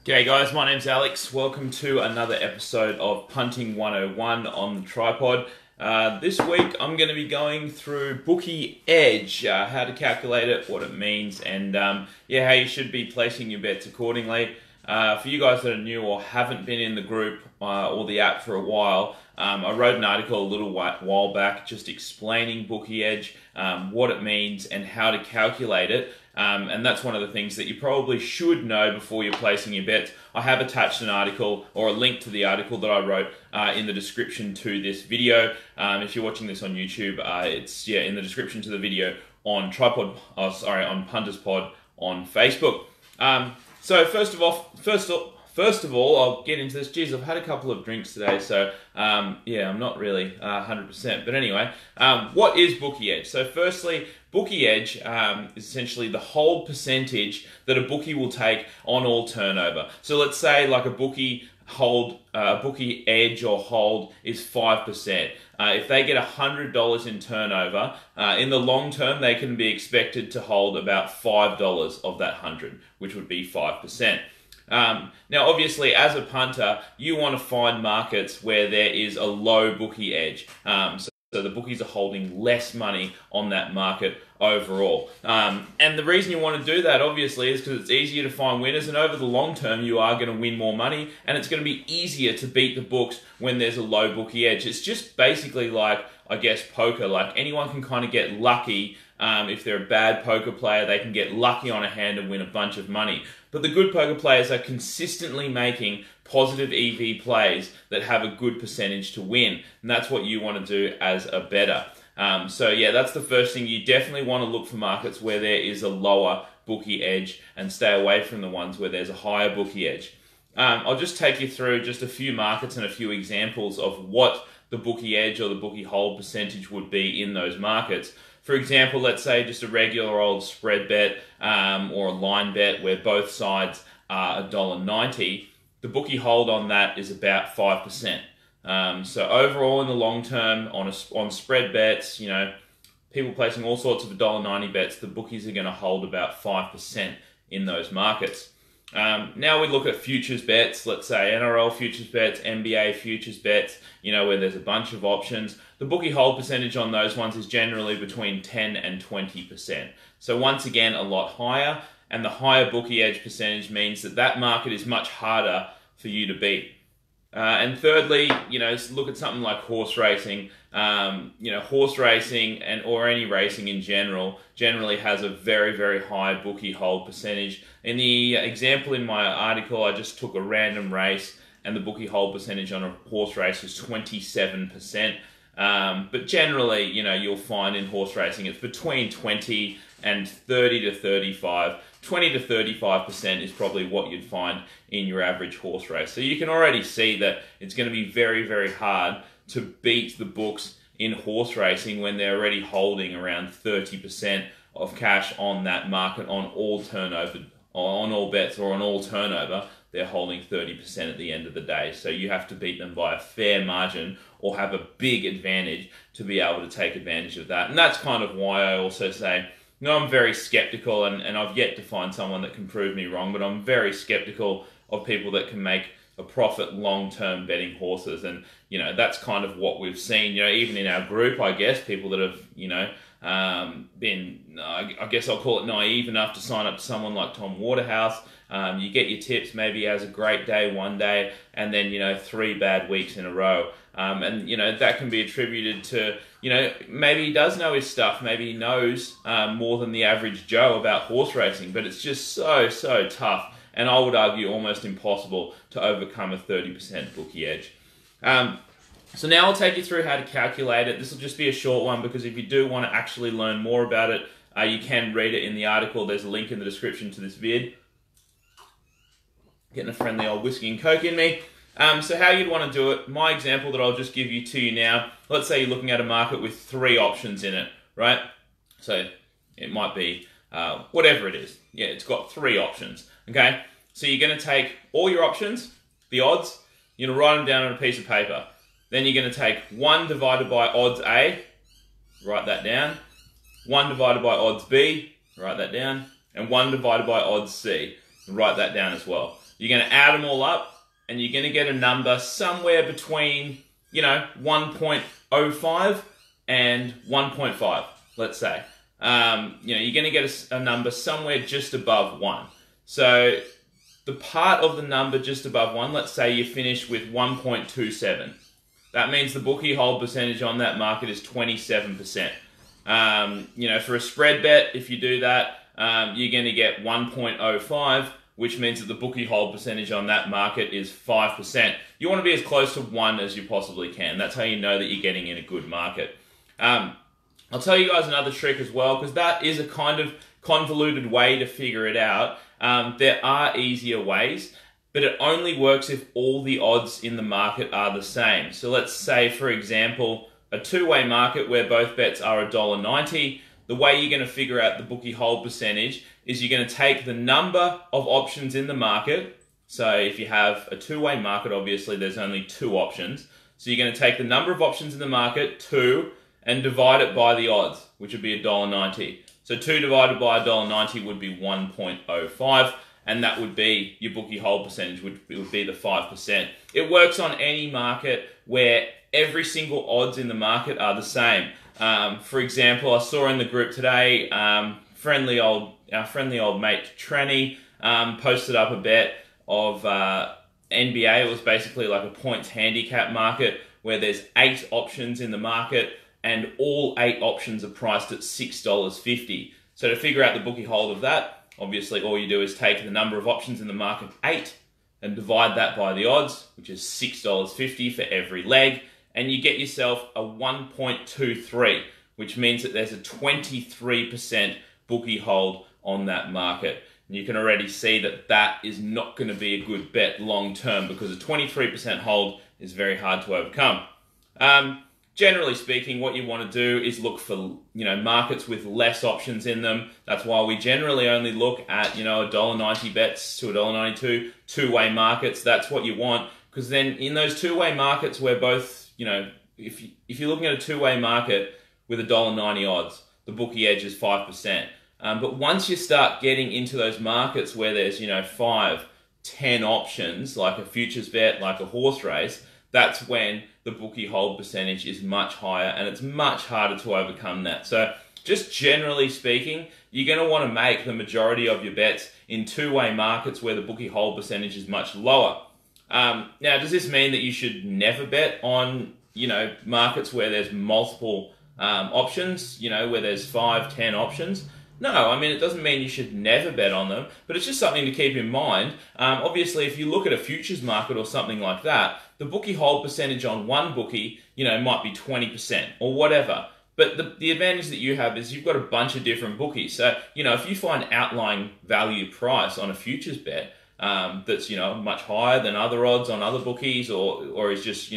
G'day guys, my name's Alex. Welcome to another episode of Punting 101 on the tripod. This week I'm going to be going through Bookie Edge, how to calculate it, what it means, and how you should be placing your bets accordingly. For you guys that are new or haven't been in the group or the app for a while, I wrote an article a little while back just explaining Bookie Edge, what it means and how to calculate it. And that's one of the things that you probably should know before you're placing your bets. I have attached an article or a link to the article that I wrote in the description to this video. If you're watching this on YouTube, it's in the description to the video on on Punters Pod on Facebook. So first of all, I'll get into this. Geez, I've had a couple of drinks today, so I'm not really 100%. But anyway, what is Bookie Edge? So firstly, Bookie Edge is essentially the hold percentage that a bookie will take on all turnover. So let's say like a bookie edge or hold is 5%. If they get $100 in turnover, in the long term, they can be expected to hold about $5 of that 100, which would be 5%. Now, obviously, as a punter, you want to find markets where there is a low bookie edge. So the bookies are holding less money on that market overall. And the reason you want to do that, obviously, is because it's easier to find winners, and over the long term, you are going to win more money, and it's going to be easier to beat the books when there's a low bookie edge. It's just basically like, I guess, poker. Like, anyone can kind of get lucky. If they're a bad poker player, they can get lucky on a hand and win a bunch of money. But the good poker players are consistently making positive EV plays that have a good percentage to win. And that's what you want to do as a bettor. That's the first thing. You definitely want to look for markets where there is a lower bookie edge and stay away from the ones where there's a higher bookie edge. I'll just take you through just a few markets and a few examples of what the bookie edge or the bookie hold percentage would be in those markets. For example, let's say just a regular old spread bet or a line bet where both sides are $1.90. The bookie hold on that is about 5%. So overall, in the long term, on spread bets, people placing all sorts of $1.90 bets, the bookies are going to hold about 5% in those markets. Now we look at futures bets, let's say NRL futures bets, NBA futures bets, where there's a bunch of options. The bookie hold percentage on those ones is generally between 10 and 20%. So once again, a lot higher, and the higher bookie edge percentage means that that market is much harder for you to beat. And thirdly, look at something like horse racing. Horse racing or any racing in generally has a very, very high bookie hold percentage. In the example in my article, I just took a random race, and the bookie hold percentage on a horse race was 27%. But generally, you'll find in horse racing it's between 20 and 30 to 35. 20 to 35% is probably what you'd find in your average horse race. So you can already see that it's going to be very, very hard to beat the books in horse racing when they're already holding around 30% of cash on that market on all turnover, on all bets or on all turnover. They're holding 30% at the end of the day. So you have to beat them by a fair margin or have a big advantage to be able to take advantage of that. And that's kind of why I also say, I'm very skeptical, and I've yet to find someone that can prove me wrong, but I'm very skeptical of people that can make a profit long-term betting horses. And, that's kind of what we've seen, even in our group, I guess, people that have, been, I guess I'll call it naive enough to sign up to someone like Tom Waterhouse. You get your tips, maybe he has a great day one day, and then, 3 bad weeks in a row. And that can be attributed to, maybe he does know his stuff. Maybe he knows more than the average Joe about horse racing, but it's just so tough. And I would argue almost impossible to overcome a 30% bookie edge. So now I'll take you through how to calculate it. This will just be a short one because if you do want to actually learn more about it, you can read it in the article. There's a link in the description to this vid. Getting a friendly old whiskey and coke in me. So how you'd want to do it, my example that I'll just give you to you now, let's say you're looking at a market with 3 options in it, right? So it might be whatever it is. Yeah, it's got 3 options, okay? So you're going to take all your options, the odds, you're going to write them down on a piece of paper. Then you're going to take 1 divided by odds A, write that down, 1 divided by odds B, write that down, and 1 divided by odds C, write that down as well. You're going to add them all up, and you're going to get a number somewhere between, 1.05 and 1.5, let's say. You're going to get a number somewhere just above 1. So the part of the number just above 1, let's say you finish with 1.27. That means the bookie hold percentage on that market is 27%. For a spread bet, if you do that, you're going to get 1.05, which means that the bookie hold percentage on that market is 5%. You want to be as close to 1 as you possibly can. That's how you know that you're getting in a good market. I'll tell you guys another trick as well, because that is a kind of convoluted way to figure it out. There are easier ways, but it only works if all the odds in the market are the same. So let's say, for example, a two-way market where both bets are $1.90. The way you're going to figure out the bookie hold percentage is you're going to take the number of options in the market. So if you have a two-way market, obviously there's only 2 options. So you're going to take the number of options in the market, 2, and divide it by the odds, which would be $1.90. So 2 divided by $1.90 would be 1.05, and that would be your bookie hold percentage, would be the 5%. It works on any market where every single odds in the market are the same. For example, I saw in the group today, our friendly old mate Tranny posted up a bet of NBA. It was basically like a points handicap market where there's 8 options in the market, and all 8 options are priced at $6.50. So to figure out the bookie hold of that, obviously all you do is take the number of options in the market, 8, and divide that by the odds, which is $6.50 for every leg, and you get yourself a 1.23, which means that there's a 23% bookie hold on that market. And you can already see that that is not going to be a good bet long term, because a 23% hold is very hard to overcome. Generally speaking, what you want to do is look for, markets with less options in them. That's why we generally only look at, $1.90 bets to $1.92, two-way markets. That's what you want, because then in those two-way markets where both, if you're looking at a two-way market with $1.90 odds, the bookie edge is 5%. But once you start getting into those markets where there's, 5, 10 options, like a futures bet, like a horse race, that's when the bookie hold percentage is much higher, and it's much harder to overcome that. So just generally speaking, you're going to want to make the majority of your bets in two-way markets where the bookie hold percentage is much lower. Now, does this mean that you should never bet on, markets where there's multiple options, where there's 5, 10 options? No, it doesn't mean you should never bet on them, but it's just something to keep in mind. Obviously, if you look at a futures market or something like that, the bookie hold percentage on one bookie, might be 20% or whatever. But the advantage that you have is you've got a bunch of different bookies. So, if you find outlying value price on a futures bet that's, much higher than other odds on other bookies, or is just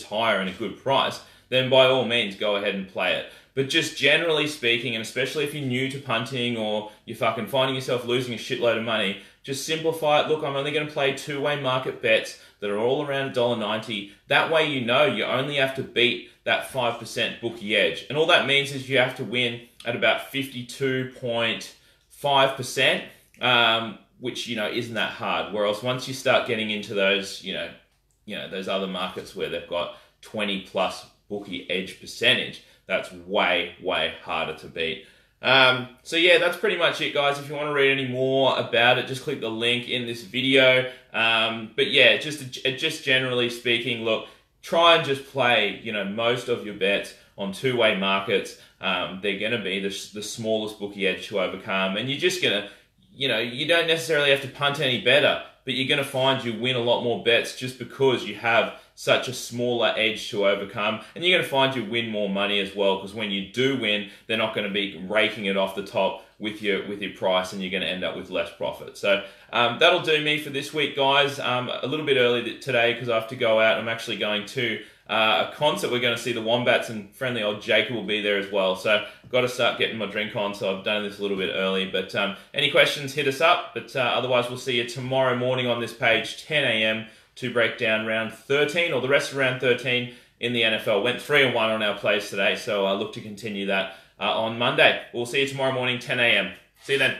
higher and a good price, then by all means go ahead and play it. But just generally speaking, and especially if you're new to punting or you're fucking finding yourself losing a shitload of money, just simplify it. Look, I'm only going to play two-way market bets that are all around $1.90. That way you only have to beat that 5% bookie edge. And all that means is you have to win at about 52.5%, which, isn't that hard. Whereas once you start getting into those, those other markets where they've got 20+ bookie edge percentage, that's way, way harder to beat. So yeah, that's pretty much it, guys. If you want to read any more about it, just click the link in this video. But yeah, just generally speaking, look, try and just play, most of your bets on two-way markets. They're going to be the smallest bookie edge to overcome. And you're just going to, you don't necessarily have to punt any better, but you're going to find you win a lot more bets just because you have such a smaller edge to overcome. And you're going to find you win more money as well, because when you do win, they're not going to be raking it off the top with your price, and you're going to end up with less profit. So that'll do me for this week, guys. A little bit early today because I have to go out. I'm actually going to a concert. We're going to see the Wombats, and friendly old Jacob will be there as well. So I've got to start getting my drink on, so I've done this a little bit early. But any questions, hit us up. But otherwise, we'll see you tomorrow morning on this page, 10 a.m, to break down round 13, or the rest of round 13 in the NFL. Went 3-1 on our plays today, so I look to continue that on Monday. We'll see you tomorrow morning, 10 a.m. See you then.